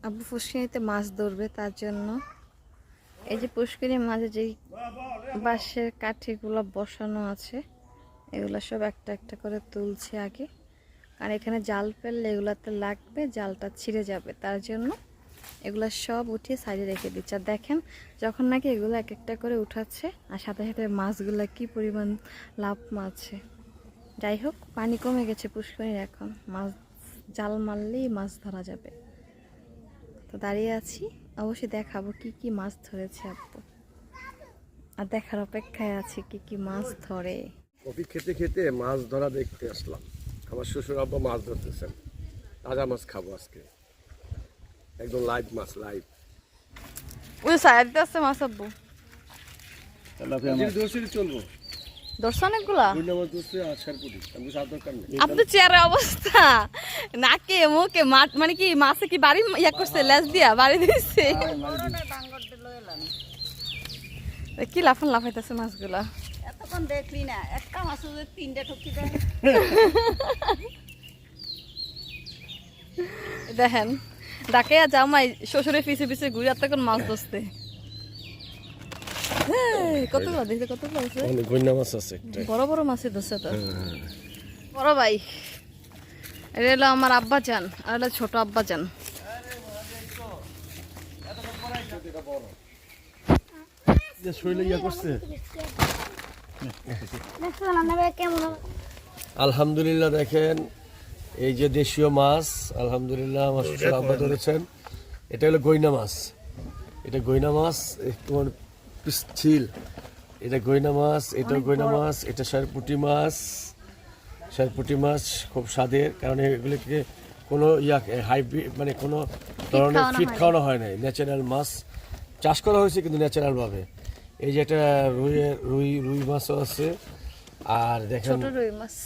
আব্বু পুষ্করিণীতে মাছ ধরবে, তার জন্য এই যে পুষ্করিণীর মাঝে যেই বাঁশের কাঠিগুলো বসানো আছে এগুলো সব একটা একটা করে তুলছে আগে, কারণ এখানে জাল ফেললে এগুলাতে লাগবে, জালটা ছিঁড়ে যাবে, তার জন্য এগুলো সব উঠিয়ে সাইডে রেখে দিচ্ছে। আর দেখেন যখন নাকি এগুলো এক একটা করে উঠাচ্ছে আর সাথে সাথে মাছগুলো কি পরিমাণ লাভ মারছে। যাই হোক, পানি কমে গেছে পুষ্করিণীর, এখন মাছ জাল মারলেই মাছ ধরা যাবে। তো দাঁড়িয়ে আছি, অবশ্যই দেখাবো কি কি মাছ ধরেছে আব্বু, আর দেখার অপেক্ষায় আছি কি কি মাছ ধরে। কফি খেতে খেতে মাছ ধরা দেখতে আসলাম। আমার শ্বশুর আব্বা মাছ ধরতেছেন, তাজা মাছ খাবো আজকে, একদম লাইভ মাছ, লাইভ। ওই সাইডে আছে মাছ আব্বু, চলবো ধরছে অনেকগুলা। দরকার নেই। আপনার চেয়ারের অবস্থা, নাকে মুখে মানে কি মাছে কি বাড়ি ইয়া করছে, লেজ দিয়া বাড়ি দিচ্ছে, কি লাফান লাফাইতেছে মাছগুলা। এতক্ষণ দেখলি না, একটা মাছ তিনটা ঠকি দেয়। দেখেন ডাকে জামাই শ্বশুরের পিছে পিছে ঘুরে তখন মাছ ধরতে। কতগুলো দেখতে, কতগুলো আছে, অনেক গইনা মাছ আছে, বড় বড় মাছের ধরছে তো। বড় ভাই, এটা হলো আমার আব্বা জান, আর হলো ছোট আব্বা জান। আলহামদুলিল্লাহ, দেখেন এই যে দেশীয় মাছ, আলহামদুলিল্লাহ আমার শ্বশুর আব্বা ধরেছেন। এটা হলো গইনা মাছ, এটা গইনা মাছ, তোমার ছিল, এটা গইনা মাছ, এটাও গইনা মাছ, এটা শারপুটি মাছ। শারপুটি মাছ খুব স্বাদের, কারণ এগুলিকে কোনো হাইব্রিড মানে কোনো ধরনের ফিট খাওয়ানো হয় নাই, ন্যাচারাল মাছ চাষ করা হয়েছে কিন্তু ন্যাচারালভাবে। এই যে একটা রুই মাছও আছে, আর দেখেন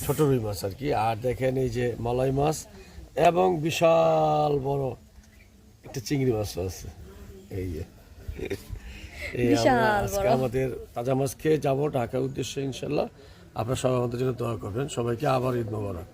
ছোট রুই মাছ আর কি, আর দেখেন এই যে মালাই মাছ এবং বিশাল বড় একটা চিংড়ি মাছও আছে। এই যে আমরা আজকে আমাদের তাজা মাছ খেয়ে যাবো ঢাকার উদ্দেশ্যে ইনশাল্লাহ। আপনারা সবাই আমাদের জন্য দোয়া করবেন। সবাইকে আবার ঈদ মোবারক।